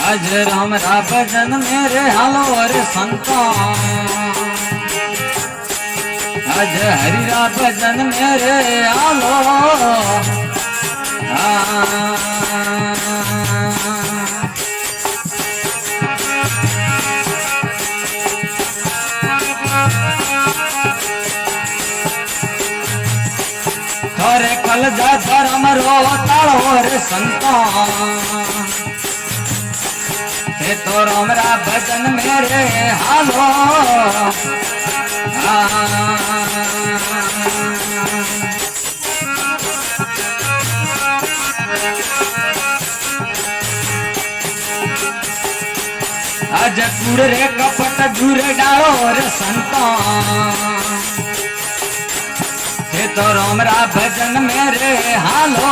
आज हमरा भजन मेरे हालो रे संता आज हरिरा भजन मेरे हालो थोरे कल जा धर्म रो तालो रे संता तो हमरा भजन मेरे हालो आज कूड़ रे कपट दूर डालो रे संता तो हमरा भजन मेरे हालो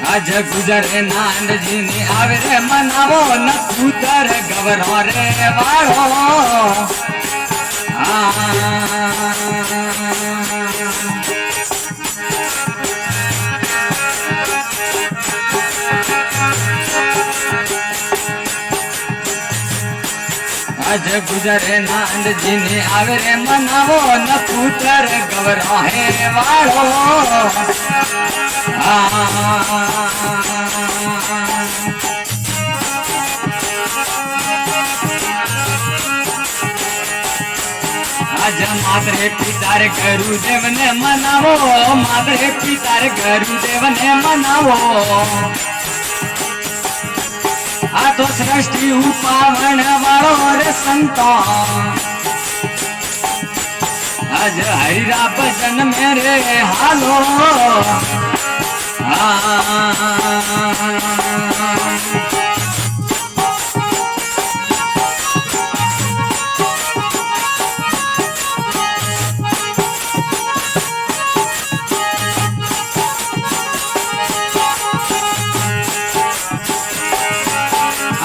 आज गुजरे नांद जी ने आवे रे मनावो न कूतर गवरो रे वाड़ो आज गुजरे नांद जी ने आवे रे मनावो न कूतर गवरो है वाड़ो आज मादरे पितार गुरुदेव ने मनावो मादरे पितार गुरुदेव ने मनावो आ तो सृष्टि पावन वालो रे संता आज हरिरा भजन मेरे हालो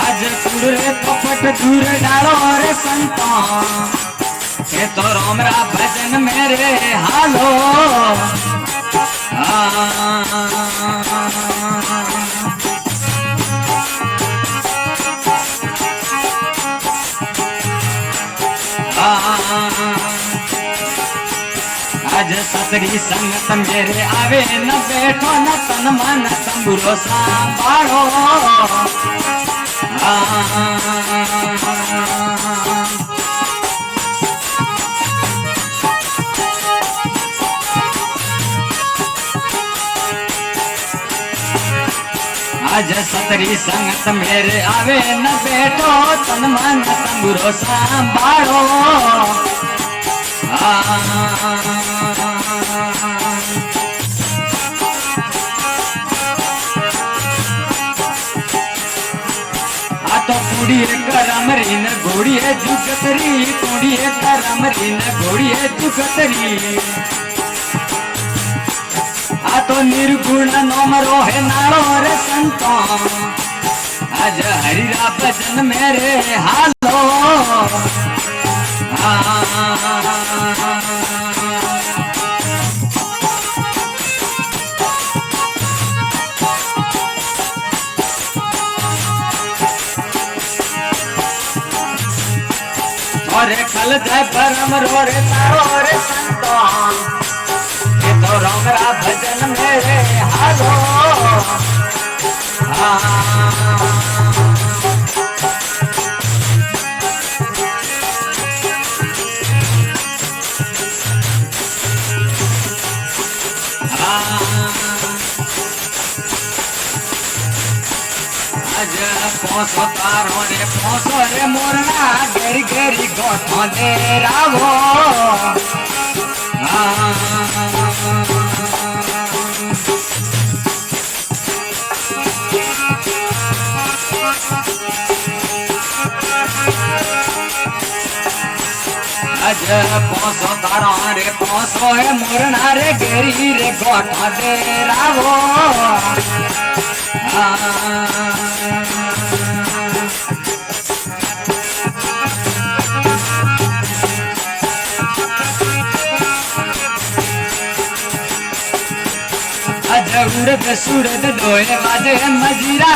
आज कुड़े कपट दूर डालो रे संता ये तो हमरा भजन मेरे हालो आज सतरी संगत मेरे आवे न बैठो न तन मन तंबुरो सांभालो आज सतरी संगत मेरे आवे न बैठो तन मन तंबुरो सांभालो तो कुड़ी करमरी न घोड़ी है जुगतरी कुड़ी करमरी न घोड़ी है जुगतरी आ तो निर्गुण नोमरो है नारो रे संता आज हरिरा भजन मेरे हालो रे खल जाय परम रो रे तारो रे संतो ये तो हमरा भजन मेरे हालो आज पोसो तारो रे पोसो रे मोरना घेरी घेरी गोठो दे रावो अज पोसो तारा रे पोसो है मोरना रे गेरी रे गोठा दे रावो अज उड़द सुड़द दोए बाजे मजीरा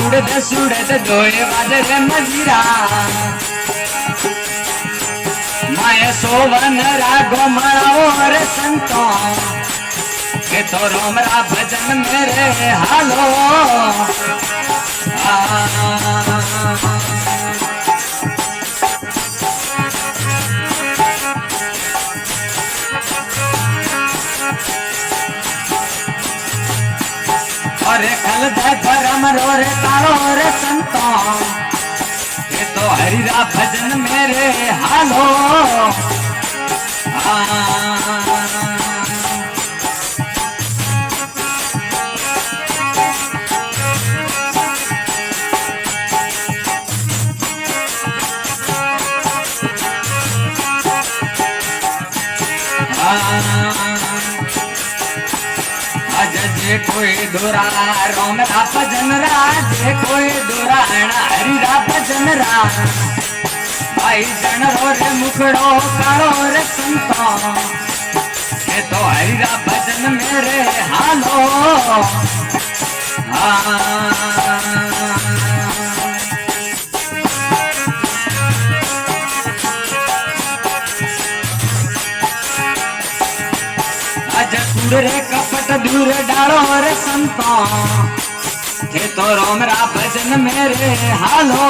उड़द सुड़द दोए बाजे मजीरा माय सोवन रागो मणाओ रे संतो के तो रोमरा भजन मेरे हालो अरे कल दे परम रो रे तारो रे संतो ये तो हरिरा भजन मेरे हालो अज जे कोई दोरा रोम रा भजन रा जे कोई दोरा हरि रा भजन रा भाई जन रो रे मुखड़ो कालो रे संतो ये तो हरि रा भजन मेरे हालो अज कूड़ रे कपट दूर डालो रे संतो ये तो रोमरा भजन मेरे हालो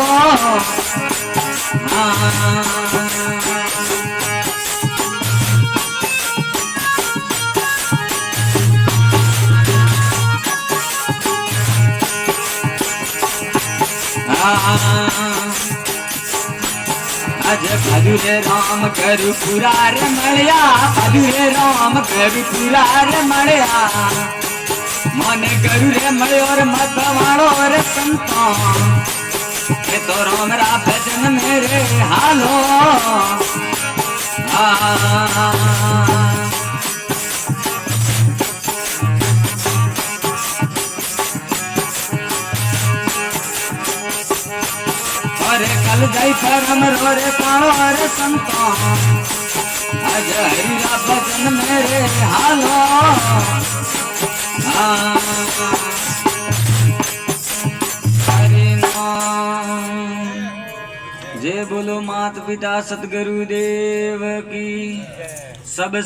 अज भदुरे राम करु पूरा रे मड़िया भदुरे राम करु पूरा रे मड़िया मने करु रे मड़ियो रे मतवाणो रे संतो ये तो रोमरा भजन मेरे हालो अरे कल जाई परम रो रे पाणो रे संतो अज हरिरा भजन मेरे हालो हरि नाम जय बोलो मात पिता सतगुरु देव की सब